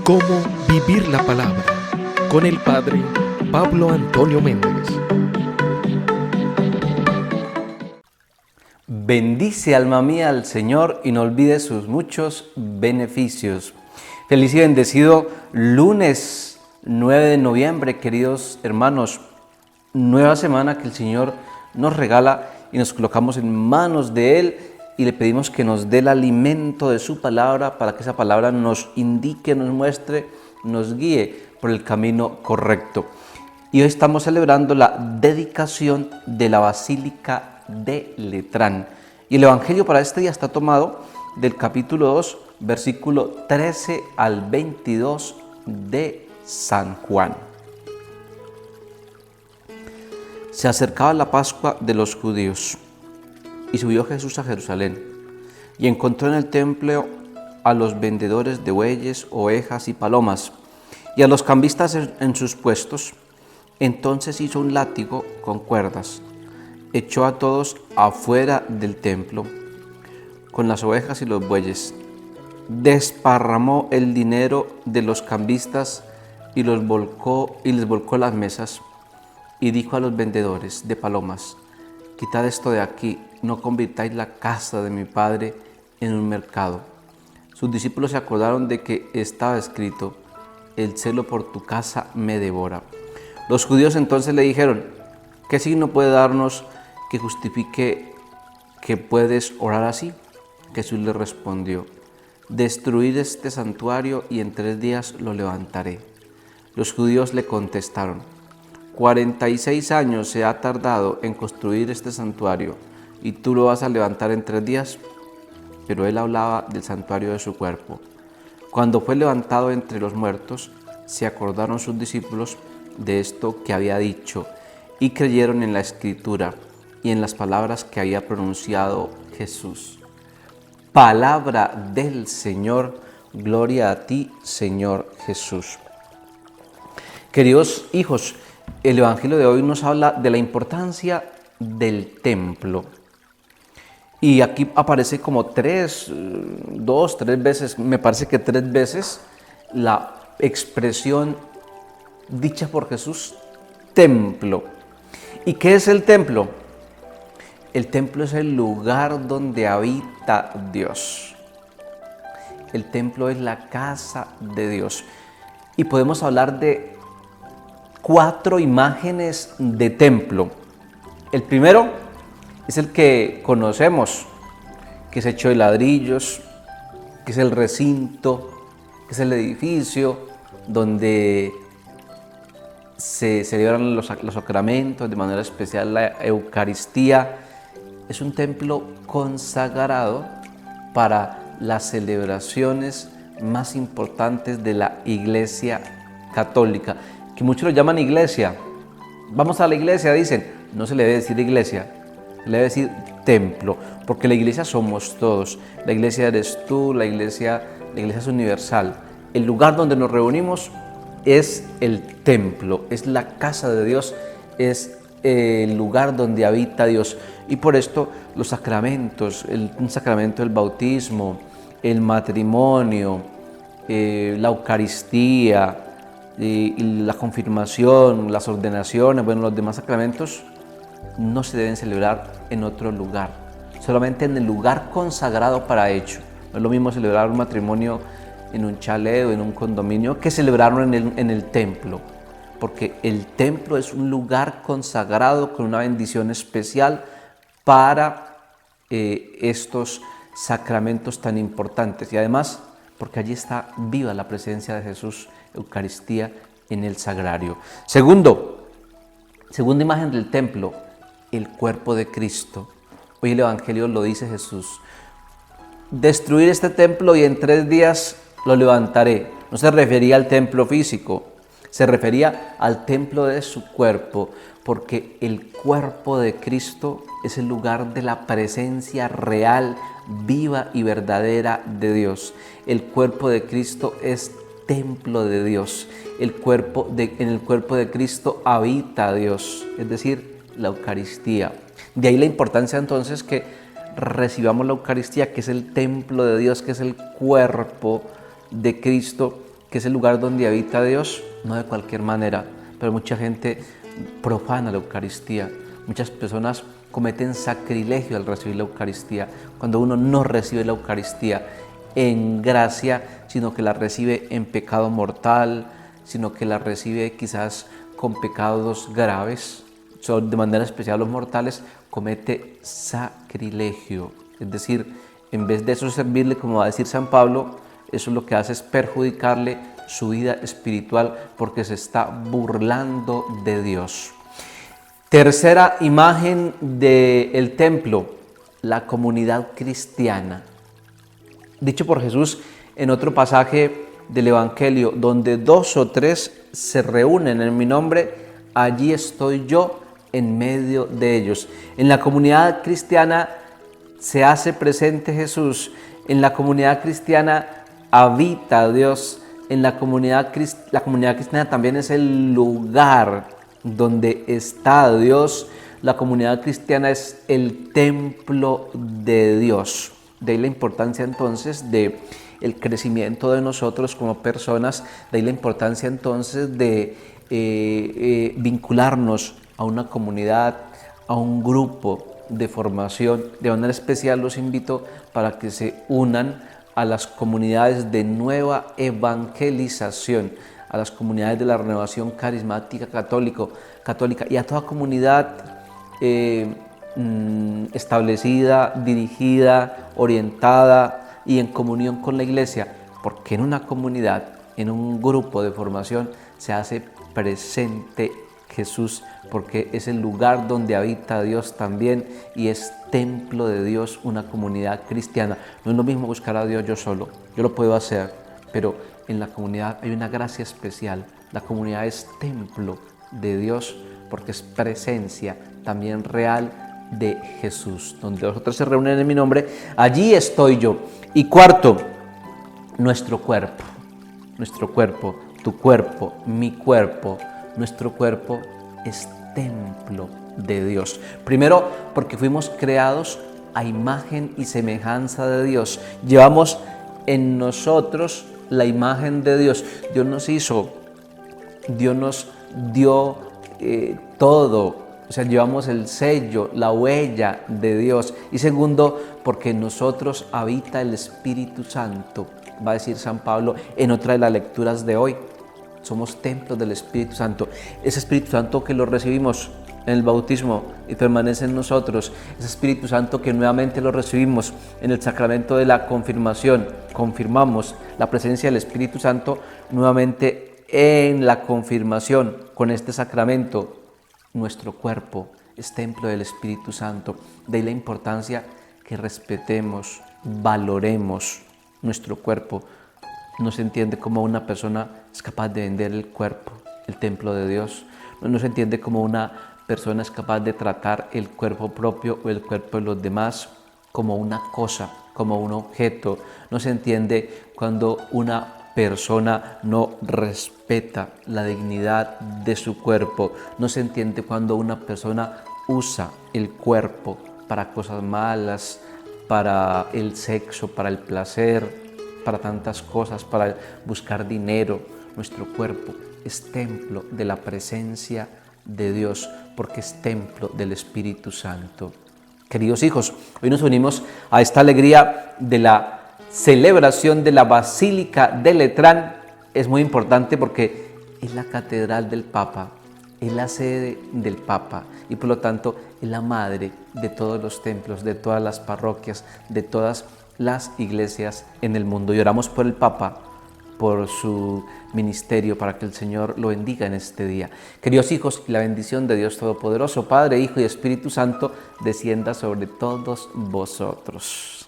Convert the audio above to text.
Cómo vivir la palabra con el Padre Pablo Antonio Méndez. Bendice, alma mía, al Señor y no olvides sus muchos beneficios. Feliz y bendecido lunes 9 de noviembre, queridos hermanos. Nueva semana que el Señor nos regala y nos colocamos en manos de Él y le pedimos que nos dé el alimento de su palabra para que esa palabra nos indique, nos muestre, nos guíe por el camino correcto. Y hoy estamos celebrando la dedicación de la Basílica de Letrán. Y el Evangelio para este día está tomado del capítulo 2, versículo 13 al 22 de San Juan. Se acercaba la Pascua de los judíos y subió Jesús a Jerusalén y encontró en el templo a los vendedores de bueyes, ovejas y palomas y a los cambistas en sus puestos. Entonces hizo un látigo con cuerdas, echó a todos afuera del templo con las ovejas y los bueyes, desparramó el dinero de los cambistas y les volcó las mesas, y dijo a los vendedores de palomas: quitad esto de aquí, no convirtáis la casa de mi Padre en un mercado. Sus discípulos se acordaron de que estaba escrito: el celo por tu casa me devora. Los judíos entonces le dijeron: ¿qué signo puede darnos que justifique que puedes orar así? Jesús les respondió: destruid este santuario y en 3 días lo levantaré. Los judíos le contestaron: 46 años se ha tardado en construir este santuario y tú lo vas a levantar en 3 días. Pero él hablaba del santuario de su cuerpo. Cuando fue levantado entre los muertos, se acordaron sus discípulos de esto que había dicho y creyeron en la Escritura y en las palabras que había pronunciado Jesús. Palabra del Señor, gloria a ti, Señor Jesús. Queridos hijos, el Evangelio de hoy nos habla de la importancia del templo. Y aquí aparece como 3 veces, me parece que 3 veces, la expresión dicha por Jesús, templo. ¿Y qué es el templo? El templo es el lugar donde habita Dios. El templo es la casa de Dios. Y podemos hablar de 4 imágenes de templo. El primero es el que conocemos, que es hecho de ladrillos, que es el recinto, que es el edificio donde se celebran los sacramentos, de manera especial la Eucaristía. Es un templo consagrado para las celebraciones más importantes de la Iglesia Católica, que muchos lo llaman iglesia. Vamos a la iglesia, dicen. No se le debe decir iglesia, se le debe decir templo, porque la iglesia somos todos. La iglesia eres tú, la iglesia es universal. El lugar donde nos reunimos es el templo, es la casa de Dios, es el lugar donde habita Dios. Y por esto los sacramentos, un sacramento del bautismo, el matrimonio, la Eucaristía, la confirmación, las ordenaciones, los demás sacramentos no se deben celebrar en otro lugar, solamente en el lugar consagrado para ello. No es lo mismo celebrar un matrimonio en un chalet o en un condominio que celebrarlo en el templo, porque el templo es un lugar consagrado con una bendición especial para estos sacramentos tan importantes, y además porque allí está viva la presencia de Jesús, Eucaristía en el sagrario. Segunda imagen del templo, el cuerpo de Cristo. Hoy el Evangelio lo dice Jesús: destruir este templo y en 3 días lo levantaré. No se refería al templo físico, se refería al templo de su cuerpo, porque el cuerpo de Cristo es el lugar de la presencia real, viva y verdadera de Dios. El cuerpo de Cristo es templo de Dios. En el cuerpo de Cristo habita Dios, es decir, la Eucaristía. De ahí la importancia entonces que recibamos la Eucaristía, que es el templo de Dios, que es el cuerpo de Cristo, que es el lugar donde habita Dios, no de cualquier manera, pero mucha gente profana la Eucaristía. Muchas personas cometen sacrilegio al recibir la Eucaristía, cuando uno no recibe la Eucaristía en gracia, sino que la recibe en pecado mortal, sino que la recibe quizás con pecados graves, de manera especial los mortales, comete sacrilegio. Es decir, en vez de eso servirle, como va a decir San Pablo, eso lo que hace es perjudicarle su vida espiritual porque se está burlando de Dios. Tercera imagen del templo, la comunidad cristiana. Dicho por Jesús en otro pasaje del Evangelio, donde 2 o 3 se reúnen en mi nombre, allí estoy yo en medio de ellos. En la comunidad cristiana se hace presente Jesús, en la comunidad cristiana habita Dios, en la comunidad cristiana también es el lugar donde está Dios. La comunidad cristiana es el templo de Dios. De ahí la importancia entonces de el crecimiento de nosotros como personas, de ahí la importancia entonces de vincularnos a una comunidad, a un grupo de formación. De manera especial los invito para que se unan a las comunidades de nueva evangelización, a las comunidades de la renovación carismática católica y a toda comunidad establecida, dirigida, orientada y en comunión con la Iglesia, porque en una comunidad, en un grupo de formación se hace presente Jesús, porque es el lugar donde habita Dios también y es templo de Dios, una comunidad cristiana. No es lo mismo buscar a Dios yo solo, yo lo puedo hacer, pero en la comunidad hay una gracia especial. La comunidad es templo de Dios porque es presencia también real de Jesús. Donde los otros se reúnen en mi nombre, allí estoy yo. Y cuarto, nuestro cuerpo, tu cuerpo, mi cuerpo. Nuestro cuerpo es templo de Dios. Primero, porque fuimos creados a imagen y semejanza de Dios. Llevamos en nosotros la imagen de Dios. Dios nos hizo, Dios nos dio todo. O sea, llevamos el sello, la huella de Dios. Y segundo, porque en nosotros habita el Espíritu Santo. Va a decir San Pablo en otra de las lecturas de hoy. Somos templos del Espíritu Santo. Ese Espíritu Santo que lo recibimos en el bautismo y permanece en nosotros. Ese Espíritu Santo que nuevamente lo recibimos en el sacramento de la confirmación. Confirmamos la presencia del Espíritu Santo nuevamente en la confirmación con este sacramento. Nuestro cuerpo es templo del Espíritu Santo. De ahí la importancia que respetemos, valoremos nuestro cuerpo. No se entiende cómo una persona es capaz de vender el cuerpo, el templo de Dios. No se entiende cómo una persona es capaz de tratar el cuerpo propio o el cuerpo de los demás como una cosa, como un objeto. No se entiende cuando una persona no respeta la dignidad de su cuerpo. No se entiende cuando una persona usa el cuerpo para cosas malas, para el sexo, para el placer, para tantas cosas, para buscar dinero. Nuestro cuerpo es templo de la presencia de Dios, porque es templo del Espíritu Santo. Queridos hijos, hoy nos unimos a esta alegría de la celebración de la Basílica de Letrán. Es muy importante porque es la catedral del Papa, es la sede del Papa y por lo tanto es la madre de todos los templos, de todas las parroquias, de todas las iglesias en el mundo. Y oramos por el Papa, por su ministerio, para que el Señor lo bendiga en este día. Queridos hijos, la bendición de Dios Todopoderoso, Padre, Hijo y Espíritu Santo, descienda sobre todos vosotros.